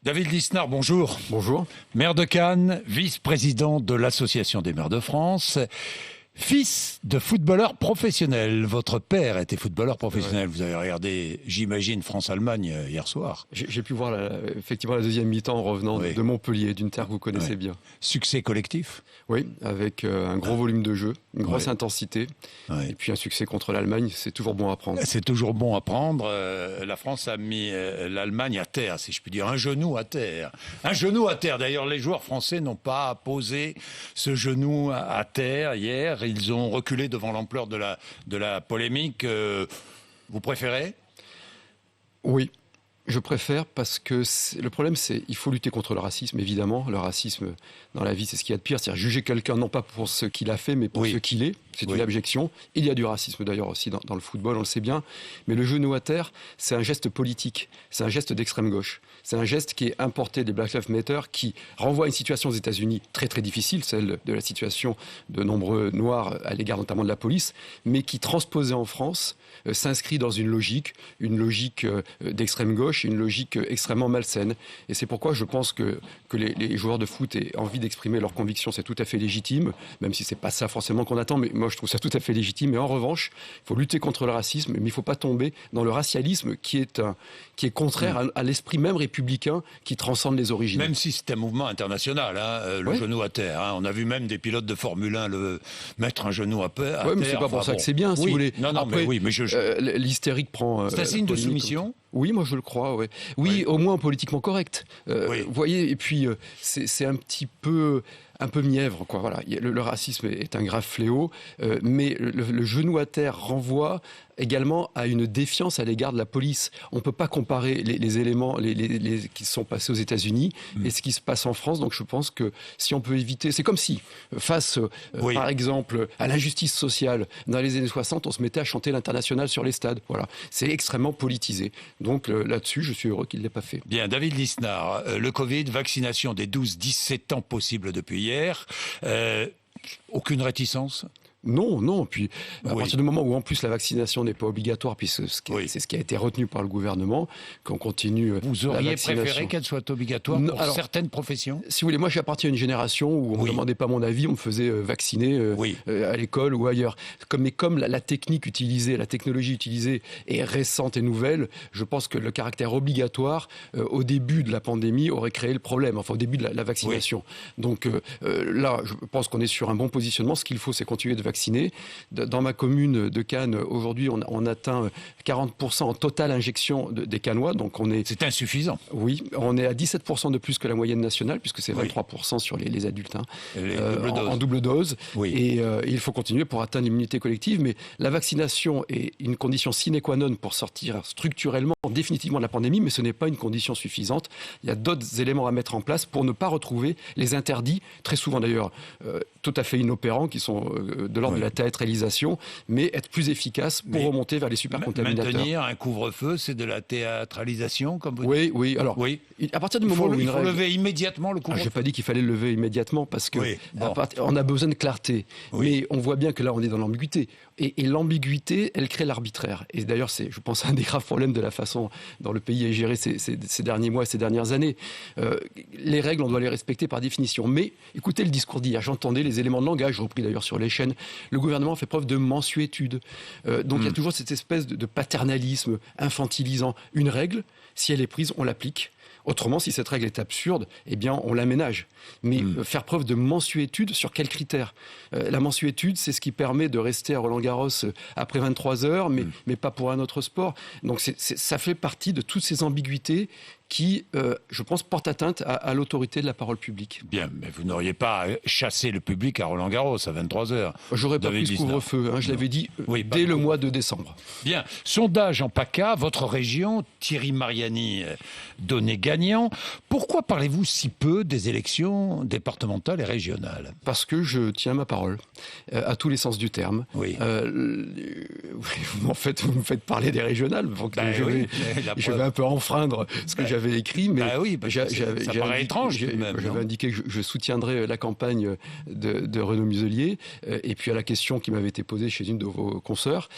David Lisnard, bonjour. Bonjour. Maire de Cannes, vice-président de l'Association des maires de France. Fils de footballeur professionnel. Votre père était footballeur professionnel. Ouais. Vous avez regardé, j'imagine, France-Allemagne hier soir. J'ai pu voir effectivement la deuxième mi-temps en revenant de Montpellier, d'une terre que vous connaissez bien. Succès collectif ? Oui, avec un gros volume de jeu, une grosse intensité. Et puis un succès contre l'Allemagne, c'est toujours bon à prendre. C'est toujours bon à prendre. La France a mis l'Allemagne à terre, si je puis dire. Un genou à terre. Un genou à terre. D'ailleurs, les joueurs français n'ont pas posé ce genou à terre hier. Ils ont reculé devant l'ampleur de la polémique. Vous préférez ? Oui, je préfère parce que le problème, c'est qu'il faut lutter contre le racisme, évidemment. Le racisme, dans la vie, c'est ce qu'il y a de pire. C'est-à-dire juger quelqu'un, non pas pour ce qu'il a fait, mais pour ce qu'il est. C'est une abjection. Il y a du racisme, d'ailleurs, aussi dans le football, on le sait bien. Mais le genou à terre, c'est un geste politique. C'est un geste d'extrême gauche. C'est un geste qui est importé des Black Lives Matter, qui renvoie à une situation aux États-Unis très, très difficile, celle de la situation de nombreux Noirs à l'égard notamment de la police, mais qui, transposée en France, s'inscrit dans une logique d'extrême gauche, une logique extrêmement malsaine. Et c'est pourquoi je pense que les joueurs de foot aient envie d'exprimer leurs convictions, c'est tout à fait légitime, même si c'est pas ça forcément qu'on attend, mais moi je trouve ça tout à fait légitime. Et en revanche, il faut lutter contre le racisme, mais il ne faut pas tomber dans le racialisme qui est contraire à l'esprit même républicain qui transcende les origines. Même si c'est un mouvement international, le genou à terre. On a vu même des pilotes de Formule 1 mettre un genou à terre. Oui, mais c'est pas pour ça que c'est bien, si vous voulez. Non, après, mais l'hystérique prend... C'est un signe de soumission ? Oui, moi je le crois, oui, au moins politiquement correct. Vous voyez, et puis c'est un petit peu mièvre, quoi. Voilà, le racisme est un grave fléau, mais le genou à terre renvoie également à une défiance à l'égard de la police. On ne peut pas comparer les éléments qui sont passés aux États-Unis et ce qui se passe en France. Donc je pense que si on peut éviter... C'est comme si, face, par exemple, à l'injustice sociale, dans les années 60, on se mettait à chanter l'Internationale sur les stades. Voilà. C'est extrêmement politisé. Donc là-dessus, je suis heureux qu'il ne l'ait pas fait. Bien, David Lisnard, le Covid, vaccination des 12-17 ans possible depuis hier. Aucune réticence ? Non. Puis à partir du moment où en plus la vaccination n'est pas obligatoire, puisque c'est ce qui a été retenu par le gouvernement, qu'on continue. Vous auriez préféré qu'elle soit obligatoire pour certaines professions ? Si vous voulez, moi j'appartiens à une génération où on ne me demandait pas mon avis, on me faisait vacciner à l'école ou ailleurs. Mais comme la technique utilisée, la technologie utilisée est récente et nouvelle, je pense que le caractère obligatoire au début de la pandémie aurait créé le problème, enfin au début de la vaccination. Donc là, je pense qu'on est sur un bon positionnement. Ce qu'il faut, c'est continuer de vacciner. Dans ma commune de Cannes, aujourd'hui, on atteint 40% en totale injection des Cannois. Donc c'est insuffisant. Oui, on est à 17% de plus que la moyenne nationale, puisque c'est 23% sur les adultes en double dose. Et il faut continuer pour atteindre l'immunité collective. Mais la vaccination est une condition sine qua non pour sortir structurellement, définitivement de la pandémie, mais ce n'est pas une condition suffisante. Il y a d'autres éléments à mettre en place pour ne pas retrouver les interdits, très souvent d'ailleurs tout à fait inopérants, qui sont de l'ordre de la théâtralisation, mais être plus efficace pour remonter vers les supercontaminateurs. Maintenir un couvre-feu, c'est de la théâtralisation, comme vous dites ? Oui. Alors, à partir du moment où il faut lever immédiatement le couvre-feu. Je n'ai pas dit qu'il fallait le lever immédiatement, parce que on a besoin de clarté. Mais on voit bien que là, on est dans l'ambiguïté. Et l'ambiguïté, elle crée l'arbitraire. Et d'ailleurs, c'est, je pense, un des graves problèmes de la façon dont le pays est géré ces derniers mois, ces dernières années. Les règles, on doit les respecter par définition. Mais écoutez le discours d'hier, j'entendais les éléments de langage, repris d'ailleurs sur les chaînes. Le gouvernement fait preuve de mansuétude. Donc il y a toujours cette espèce de paternalisme infantilisant. Une règle, si elle est prise, on l'applique. Autrement, si cette règle est absurde, eh bien, on l'aménage. Mais faire preuve de mansuétude, sur quels critères ? La mansuétude, c'est ce qui permet de rester à Roland-Garros après 23 heures, mais pas pour un autre sport. Donc ça fait partie de toutes ces ambiguïtés qui, je pense, portent atteinte à l'autorité de la parole publique. Bien, mais vous n'auriez pas chassé le public à Roland-Garros à 23 heures. J'aurais pas pris ce couvre-feu, je l'avais dit dès le mois de décembre. Bien, sondage en PACA, votre région, Thierry Mariani donné gagnant. Pourquoi parlez-vous si peu des élections départementales et régionales ? Parce que je tiens ma parole, à tous les sens du terme. En fait, vous me faites parler des régionales, donc je vais un peu enfreindre ce que j'avais j'avais écrit, mais ça paraît étrange tout de même. J'avais indiqué que je soutiendrais la campagne de Renaud Muselier, et puis à la question qui m'avait été posée chez une de vos consoeurs,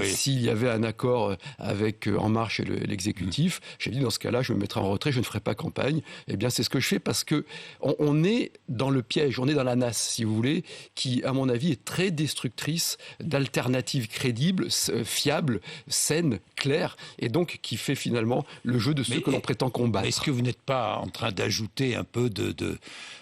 s'il y avait un accord avec En Marche et l'exécutif, j'ai dit dans ce cas-là, je me mettrai en retrait, je ne ferai pas campagne. Eh bien, c'est ce que je fais parce que on est dans le piège, on est dans la nasse, si vous voulez, qui, à mon avis, est très destructrice d'alternatives crédibles, fiables, saines, claires, et donc qui fait finalement le jeu de ceux que l'on prétend combattre. Est-ce que vous n'êtes pas en train d'ajouter un peu de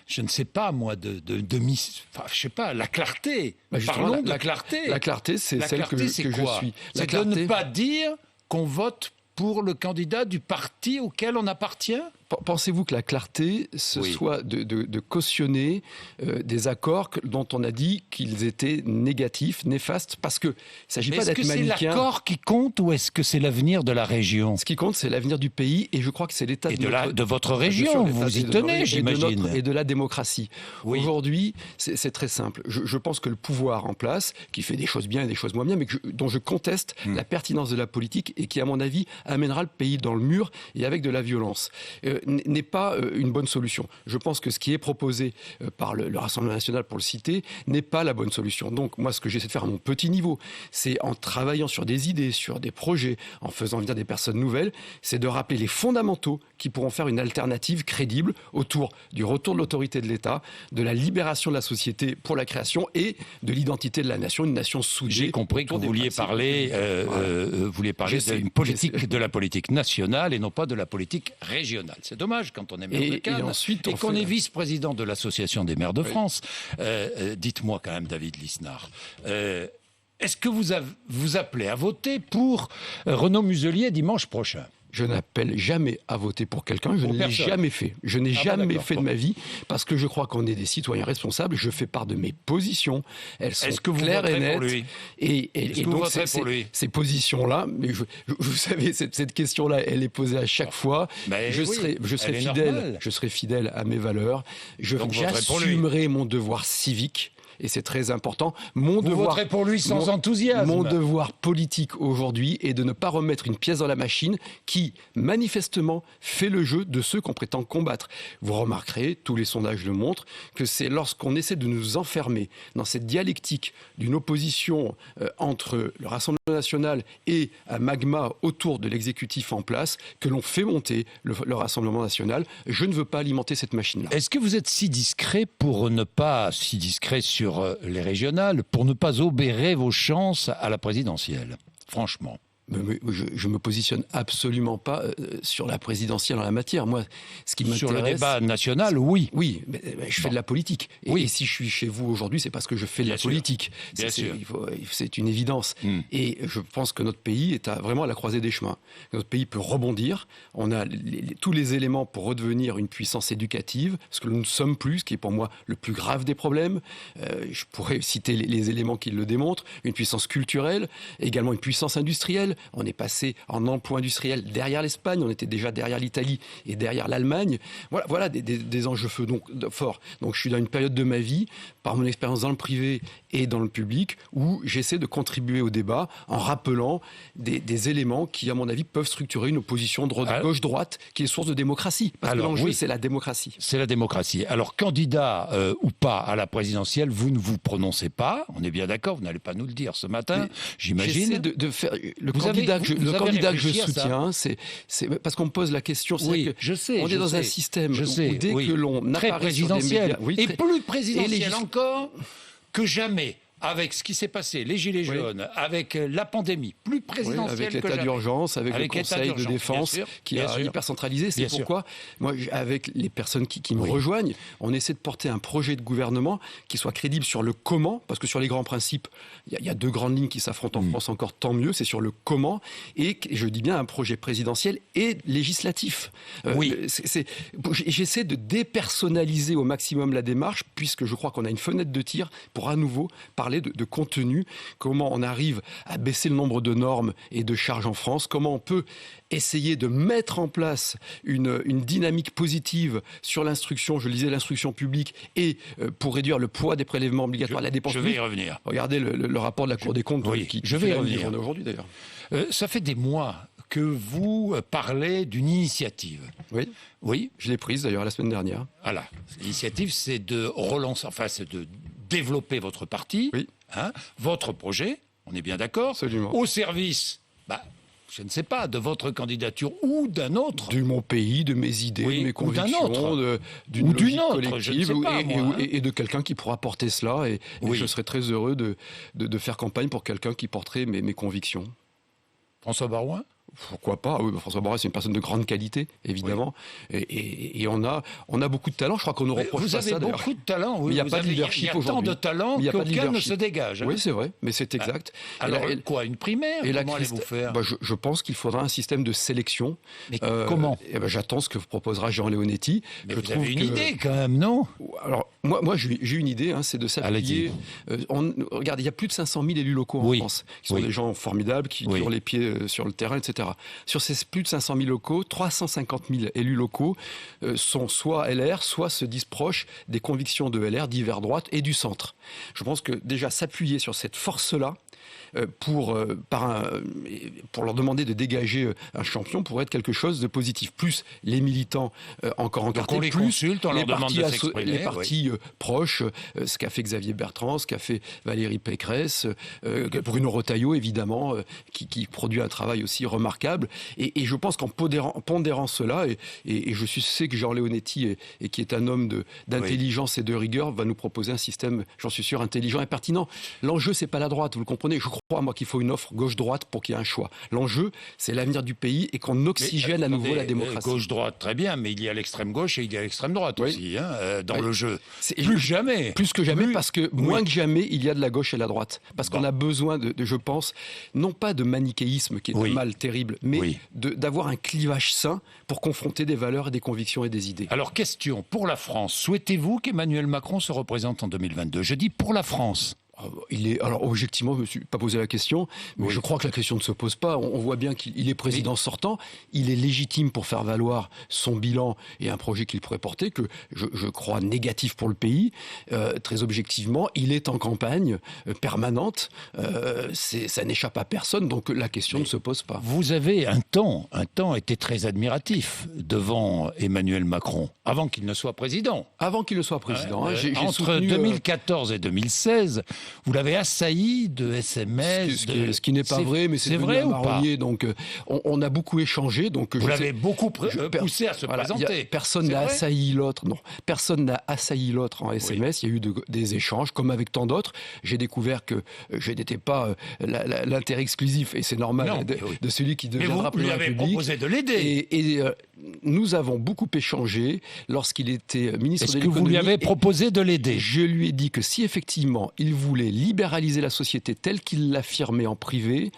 je ne sais pas moi, je sais pas, la clarté. Parlons de la clarté. La clarté, c'est celle que je suis. C'est de ne pas dire qu'on vote pour le candidat du parti auquel on appartient ? Pensez-vous que la clarté, ce soit de cautionner des accords dont on a dit qu'ils étaient négatifs, néfastes, parce que il ne s'agit pas d'être manichéen. Est-ce que c'est l'accord qui compte ou est-ce que c'est l'avenir de la région ? Ce qui compte, c'est l'avenir du pays, et je crois que c'est l'état de votre région. Vous y tenez, j'imagine. Et de la démocratie. Oui. Aujourd'hui, c'est très simple. Je pense que le pouvoir en place, qui fait des choses bien et des choses moins bien, mais dont je conteste la pertinence de la politique et qui, à mon avis, amènera le pays dans le mur et avec de la violence, n'est pas une bonne solution. Je pense que ce qui est proposé par le Rassemblement national, pour le citer, n'est pas la bonne solution. Donc moi, ce que j'essaie de faire à mon petit niveau, c'est en travaillant sur des idées, sur des projets, en faisant venir des personnes nouvelles, c'est de rappeler les fondamentaux qui pourront faire une alternative crédible autour du retour de l'autorité de l'État, de la libération de la société pour la création et de l'identité de la nation, une nation soudée. J'ai compris que vous vouliez parler d'une politique, de la politique nationale et non pas de la politique régionale. C'est dommage quand on est maire de Cannes et qu'on est vice-président de l'Association des maires de France. Dites-moi quand même, David Lisnard, est-ce que vous appelez à voter pour Renaud Muselier dimanche prochain ? Je n'appelle jamais à voter pour quelqu'un, je ne l'ai jamais fait. Je n'ai jamais fait de ma vie, parce que je crois qu'on est des citoyens responsables. Je fais part de mes positions, elles sont claires et nettes. Et donc ces positions-là, mais vous savez, cette question-là, elle est posée à chaque fois. Je serai fidèle à mes valeurs. J'assumerai mon devoir civique. Et c'est très important. Vous voterez pour lui sans enthousiasme. Mon devoir politique aujourd'hui est de ne pas remettre une pièce dans la machine qui, manifestement, fait le jeu de ceux qu'on prétend combattre. Vous remarquerez, tous les sondages le montrent, que c'est lorsqu'on essaie de nous enfermer dans cette dialectique d'une opposition entre le Rassemblement national et un magma autour de l'exécutif en place que l'on fait monter le Rassemblement national. Je ne veux pas alimenter cette machine-là. Est-ce que vous êtes si discret pour ne pas si discret sur les régionales, pour ne pas obérer vos chances à la présidentielle, franchement? Je me positionne absolument pas sur la présidentielle en la matière. Moi, ce qui m'intéresse... Sur le débat national, oui. Oui, mais je fais de la politique. Et si je suis chez vous aujourd'hui, c'est parce que je fais de la politique. C'est une évidence. Et je pense que notre pays est vraiment à la croisée des chemins. Notre pays peut rebondir. On a tous les éléments pour redevenir une puissance éducative, ce que nous ne sommes plus, ce qui est pour moi le plus grave des problèmes. Je pourrais citer les éléments qui le démontrent. Une puissance culturelle, également une puissance industrielle. On est passé en emploi industriel derrière l'Espagne, on était déjà derrière l'Italie et derrière l'Allemagne. Voilà des enjeux forts. Donc je suis dans une période de ma vie, par mon expérience dans le privé et dans le public, où j'essaie de contribuer au débat en rappelant des éléments qui, à mon avis, peuvent structurer une opposition gauche-droite qui est source de démocratie. Parce que l'enjeu, c'est la démocratie. C'est la démocratie. Alors, candidat ou pas à la présidentielle, vous ne vous prononcez pas. On est bien d'accord, vous n'allez pas nous le dire ce matin, j'imagine. J'essaie de faire... Le candidat que je soutiens, c'est parce qu'on me pose la question. On est dans un système où dès que l'on apparaît sur des médias... Et plus présidentiel encore que jamais. Avec ce qui s'est passé, les Gilets jaunes, avec la pandémie, plus présidentielle avec l'état d'urgence, avec le Conseil de défense qui a hyper centralisé. C'est pourquoi, moi, avec les personnes qui me rejoignent, on essaie de porter un projet de gouvernement qui soit crédible sur le comment, parce que sur les grands principes, il y a deux grandes lignes qui s'affrontent en France encore, tant mieux, c'est sur le comment, et je dis bien un projet présidentiel et législatif. J'essaie de dépersonnaliser au maximum la démarche, puisque je crois qu'on a une fenêtre de tir pour à nouveau parler de contenu, comment on arrive à baisser le nombre de normes et de charges en France, comment on peut essayer de mettre en place une dynamique positive sur l'instruction, je lisais l'instruction publique, et pour réduire le poids des prélèvements obligatoires, la dépense publique. Je vais y revenir. Regardez le rapport de la Cour des comptes je vais y revenir. aujourd'hui d'ailleurs. Ça fait des mois que vous parlez d'une initiative. Oui. Oui. Je l'ai prise d'ailleurs la semaine dernière. Voilà. L'initiative, c'est de relancer, c'est de développer votre parti, oui. Votre projet, on est bien d'accord. Absolument. Au service, je ne sais pas, de votre candidature ou d'un autre. De mon pays, de mes idées, de mes convictions, d'une logique collective et de quelqu'un qui pourra porter cela. Et je serais très heureux de faire campagne pour quelqu'un qui porterait mes convictions. François Baroin ? Pourquoi pas? Oui, François Baroin, c'est une personne de grande qualité, évidemment. Oui. Et on a beaucoup de talent. Je crois qu'on nous reproche pas ça. Vous avez beaucoup de talent. Oui. Mais il n'y a pas de leadership aujourd'hui. Il y a tant de talent qu'aucun ne se dégage. Oui, c'est vrai, mais c'est exact. Alors, quoi, une primaire? Comment allez-vous faire? Je pense qu'il faudra un système de sélection. Mais comment? J'attends ce que proposera Jean Leonetti. Mais vous avez une idée, quand même, non? Alors, moi j'ai une idée, c'est de s'appuyer. Regarde, il y a plus de 500 000 élus locaux en France, qui sont des gens formidables, qui ont les pieds sur le terrain, etc. Sur ces plus de 500 000 locaux, 350 000 élus locaux sont soit LR, soit se disent proches des convictions de LR, divers droite et du centre. Je pense que déjà s'appuyer sur cette force-là, pour leur demander de dégager un champion pourrait être quelque chose de positif. Plus les militants encore encartés, on les consulte, on leur demande de s'exprimer. Les partis proches, ce qu'a fait Xavier Bertrand, ce qu'a fait Valérie Pécresse, Bruno Retailleau évidemment, qui produit un travail aussi remarquable. Et je pense qu'en pondérant cela, et je sais que Jean Leonetti, et qui est un homme d'intelligence et de rigueur, va nous proposer un système, j'en suis sûr, intelligent et pertinent. L'enjeu, c'est pas la droite, vous le comprenez. Je crois, moi, qu'il faut une offre gauche-droite pour qu'il y ait un choix. L'enjeu, c'est l'avenir du pays et qu'on oxygène à nouveau la démocratie. Gauche-droite, très bien, mais il y a l'extrême gauche et il y a l'extrême droite aussi, dans le jeu. Plus que jamais, parce que moins que jamais, il y a de la gauche et de la droite. Parce qu'on a besoin je pense, non pas de manichéisme, qui est un mal terrible, mais d'avoir un clivage sain pour confronter des valeurs et des convictions et des idées. Alors, question, pour la France, souhaitez-vous qu'Emmanuel Macron se représente en 2022 ? Je dis pour la France. Alors objectivement, je ne me suis pas posé la question, mais je crois que la question ne se pose pas. On voit bien qu'il est président sortant, il est légitime pour faire valoir son bilan et un projet qu'il pourrait porter, que je crois négatif pour le pays. Très objectivement, il est en campagne permanente, ça n'échappe à personne, donc la question ne se pose pas. Vous avez un temps été très admiratif devant Emmanuel Macron, avant qu'il ne soit président. Avant qu'il ne soit président. Entre 2014 et 2016... Vous l'avez assailli de SMS. Ce qui n'est pas vrai, mais c'est vrai ou pas ? Donc, on a beaucoup échangé. Donc, vous l'avez beaucoup poussé à se présenter. Personne n'a assailli l'autre. Non, personne n'a assailli l'autre en SMS. Il y a eu des échanges, comme avec tant d'autres. J'ai découvert que je n'étais pas l'intérêt exclusif, et c'est normal, de celui qui deviendra président de la République. Mais vous lui avez proposé de l'aider. Et nous avons beaucoup échangé lorsqu'il était ministre de l'économie. Est-ce que vous lui avez proposé de l'aider ? Je lui ai dit que si effectivement il voulait libéraliser la société telle qu'il l'affirmait en privé,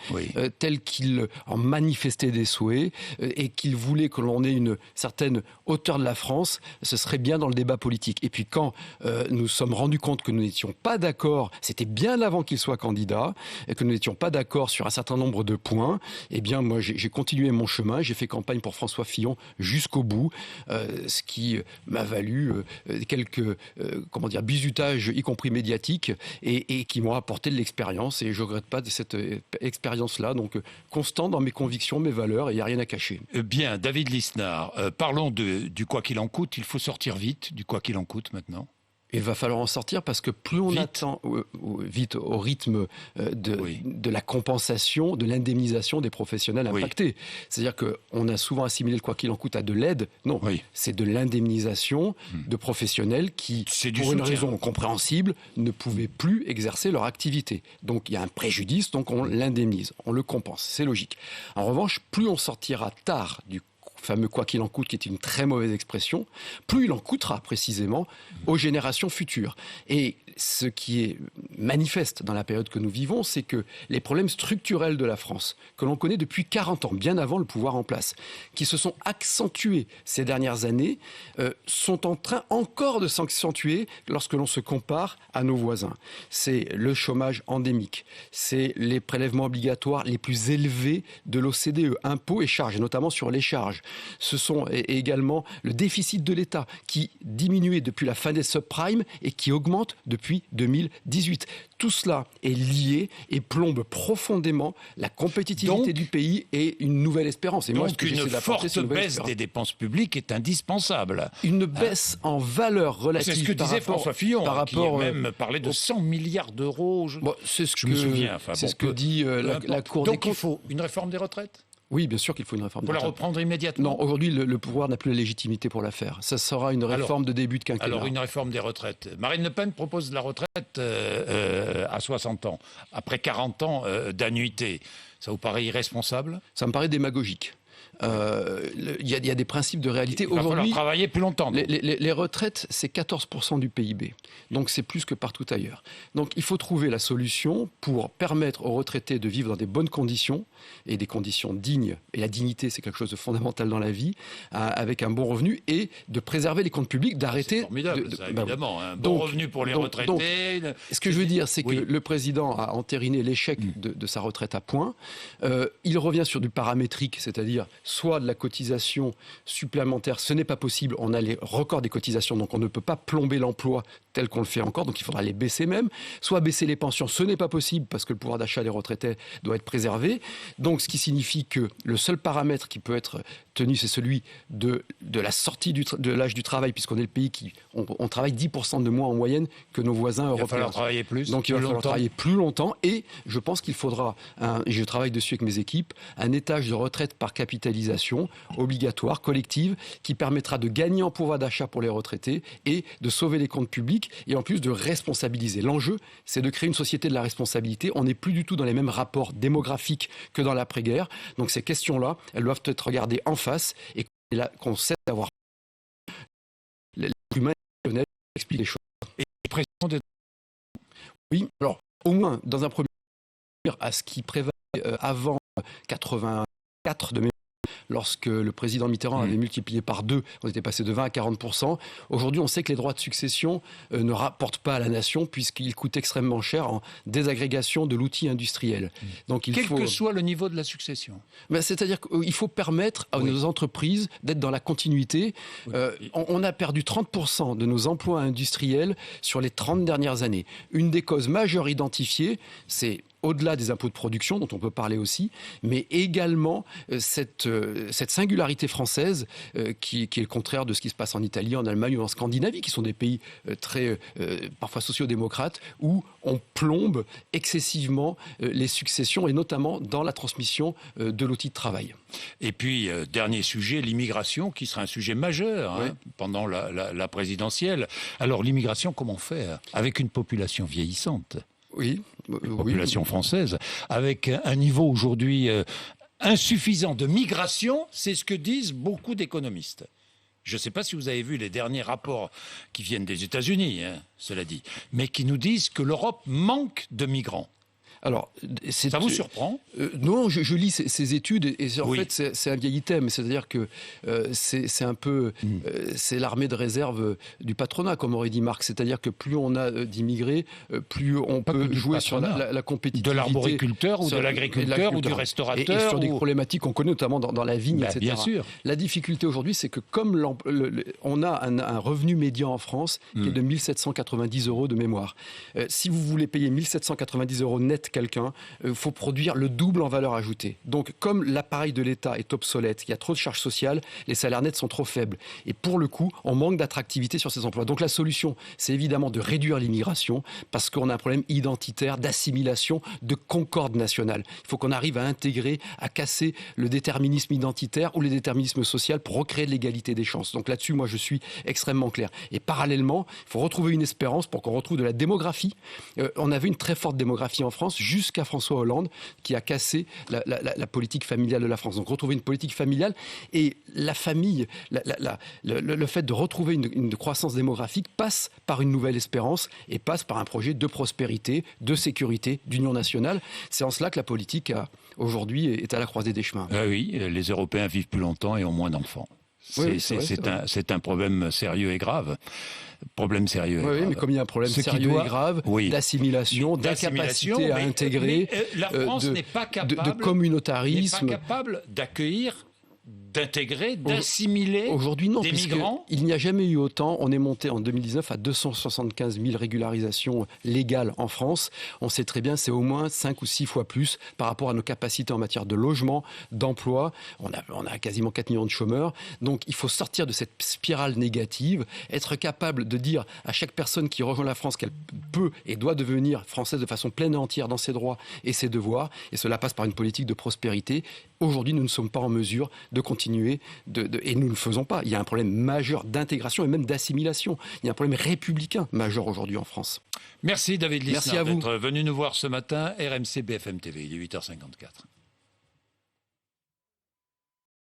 telle qu'il en manifestait des souhaits, et qu'il voulait que l'on ait une certaine hauteur de la France, ce serait bien dans le débat politique. Et puis quand nous sommes rendus compte que nous n'étions pas d'accord, c'était bien avant qu'il soit candidat, et que nous n'étions pas d'accord sur un certain nombre de points, eh bien moi j'ai continué mon chemin, j'ai fait campagne pour François Fillon jusqu'au bout, ce qui m'a valu quelques bizutages, y compris médiatiques, et qui m'ont apporté de l'expérience, et je ne regrette pas de cette expérience-là. Donc, constant dans mes convictions, mes valeurs, et il n'y a rien à cacher. Bien, David Lisnard, parlons du quoi qu'il en coûte. Il faut sortir vite du quoi qu'il en coûte maintenant. Il va falloir en sortir, parce que plus on attend vite au rythme de la compensation, de l'indemnisation des professionnels impactés. C'est-à-dire qu'on a souvent assimilé le quoi qu'il en coûte à de l'aide. Non, c'est de l'indemnisation de professionnels qui, pour une raison compréhensible, ne pouvaient plus exercer leur activité. Donc il y a un préjudice, donc on l'indemnise, on le compense, c'est logique. En revanche, plus on sortira tard du fameux quoi qu'il en coûte, qui est une très mauvaise expression, plus il en coûtera précisément aux générations futures. Et ce qui est manifeste dans la période que nous vivons, c'est que les problèmes structurels de la France, que l'on connaît depuis 40 ans, bien avant le pouvoir en place, qui se sont accentués ces dernières années, sont en train encore de s'accentuer lorsque l'on se compare à nos voisins. C'est le chômage endémique, c'est les prélèvements obligatoires les plus élevés de l'OCDE, impôts et charges, et notamment sur les charges. Ce sont également le déficit de l'État qui diminuait depuis la fin des subprimes et qui augmente depuis 2018. Tout cela est lié et plombe profondément la compétitivité du pays et une nouvelle espérance. Et donc moi, ce que une forte baisse des dépenses publiques est indispensable. Une baisse en valeur relative. C'est ce que disait François Fillon, qui a même parlé de 100 milliards d'euros. C'est ce je me souviens. Enfin, c'est ce que dit la Cour des comptes. Donc il faut une réforme des retraites ? Oui, bien sûr qu'il faut une réforme. Pour la reprendre immédiatement ? Non, aujourd'hui, le pouvoir n'a plus la légitimité pour la faire. Ça sera une réforme de début de quinquennat. Alors, une réforme des retraites. Marine Le Pen propose la retraite à 60 ans, après 40 ans d'annuité. Ça vous paraît irresponsable ? Ça me paraît démagogique. Il y a des principes de réalité. Il va falloir travailler plus longtemps. Les retraites, c'est 14% du PIB. Donc c'est plus que partout ailleurs. Donc il faut trouver la solution pour permettre aux retraités de vivre dans des bonnes conditions et des conditions dignes. Et la dignité, c'est quelque chose de fondamental dans la vie, avec un bon revenu et de préserver les comptes publics, d'arrêter... C'est formidable, ça, évidemment. Un bon revenu pour les retraités. Ce que je veux dire, c'est que le président a entériné l'échec de sa retraite à point. Il revient sur du paramétrique, c'est-à-dire soit de la cotisation supplémentaire, ce n'est pas possible, on a les records des cotisations, donc on ne peut pas plomber l'emploi tel qu'on le fait encore, donc il faudra les baisser même, soit baisser les pensions, ce n'est pas possible parce que le pouvoir d'achat des retraités doit être préservé, donc ce qui signifie que le seul paramètre qui peut être tenu, c'est celui de la sortie de l'âge du travail, puisqu'on est le pays qui on travaille 10% de moins en moyenne que nos voisins européens. Il va falloir travailler plus. Donc il va falloir travailler plus longtemps, et je pense qu'il faudra, et je travaille dessus avec mes équipes, un étage de retraite par capitalisation obligatoire, collective, qui permettra de gagner en pouvoir d'achat pour les retraités et de sauver les comptes publics, et en plus de responsabiliser. L'enjeu, c'est de créer une société de la responsabilité. On n'est plus du tout dans les mêmes rapports démographiques que dans l'après-guerre. Donc ces questions-là, elles doivent être regardées en face et qu'on sait avoir l'être humain explique les choses. Et président Oui, alors au moins dans un premier à ce qui prévalait avant 84 de mémoire, lorsque le président Mitterrand avait multiplié par 2, on était passé de 20 à 40%. Aujourd'hui, on sait que les droits de succession ne rapportent pas à la nation puisqu'ils coûtent extrêmement cher en désagrégation de l'outil industriel. Donc, Quel que soit le niveau de la succession. C'est-à-dire qu'il faut permettre à nos entreprises d'être dans la continuité. On a perdu 30% de nos emplois industriels sur les 30 dernières années. Une des causes majeures identifiées, c'est au-delà des impôts de production, dont on peut parler aussi, mais également cette singularité française qui est le contraire de ce qui se passe en Italie, en Allemagne ou en Scandinavie, qui sont des pays très parfois sociodémocrates, où on plombe excessivement les successions, et notamment dans la transmission de l'outil de travail. Et puis, dernier sujet, l'immigration, qui sera un sujet majeur pendant la présidentielle. Alors, l'immigration, comment faire avec une population vieillissante ? Oui, population française, avec un niveau aujourd'hui insuffisant de migration, c'est ce que disent beaucoup d'économistes. Je ne sais pas si vous avez vu les derniers rapports qui viennent des États-Unis, cela dit, mais qui nous disent que l'Europe manque de migrants. Alors, ça vous surprend ? Non, je lis ces études et en fait c'est un vieil item, c'est-à-dire que c'est un peu c'est l'armée de réserve du patronat, comme aurait dit Marx, c'est-à-dire que plus on a d'immigrés, plus on peut jouer sur la compétitivité. De l'arboriculteur ou de l'agriculteur ou du restaurateur. Et sur des problématiques qu'on connaît notamment dans la vigne, etc. Bien sûr. La difficulté aujourd'hui, c'est que comme on a un revenu médian en France qui est de 1 790 € de mémoire. Si vous voulez payer 1 790 € net quelqu'un, il faut produire le double en valeur ajoutée. Donc, comme l'appareil de l'État est obsolète, il y a trop de charges sociales, les salaires nets sont trop faibles. Et pour le coup, on manque d'attractivité sur ces emplois. Donc, la solution, c'est évidemment de réduire l'immigration parce qu'on a un problème identitaire, d'assimilation, de concorde nationale. Il faut qu'on arrive à intégrer, à casser le déterminisme identitaire ou le déterminisme social pour recréer de l'égalité des chances. Donc là-dessus, moi, je suis extrêmement clair. Et parallèlement, il faut retrouver une espérance pour qu'on retrouve de la démographie. On avait une très forte démographie en France jusqu'à François Hollande qui a cassé la politique familiale de la France. Donc retrouver une politique familiale et la famille, le fait de retrouver une croissance démographique passe par une nouvelle espérance et passe par un projet de prospérité, de sécurité, d'union nationale. C'est en cela que la politique aujourd'hui est à la croisée des chemins. Oui, les Européens vivent plus longtemps et ont moins d'enfants. C'est un problème sérieux et grave. Problème sérieux. Oui, mais comme il y a un problème sérieux et grave d'assimilation, d'incapacité à intégrer, la France n'est pas capable, de communautarisme, n'est pas capable d'accueillir d'intégrer, d'assimiler aujourd'hui, non, des migrants? Il n'y a jamais eu autant. On est monté en 2019 à 275 000 régularisations légales en France. On sait très bien, c'est au moins 5 ou 6 fois plus par rapport à nos capacités en matière de logement, d'emploi. On a quasiment 4 millions de chômeurs. Donc il faut sortir de cette spirale négative, être capable de dire à chaque personne qui rejoint la France qu'elle peut et doit devenir française de façon pleine et entière dans ses droits et ses devoirs. Et cela passe par une politique de prospérité. Aujourd'hui, nous ne sommes pas en mesure de continuer, et nous ne le faisons pas. Il y a un problème majeur d'intégration et même d'assimilation. Il y a un problème républicain majeur aujourd'hui en France. Merci David Lisnard Merci à vous d'être venu nous voir ce matin. RMC BFM TV, il est 8h54.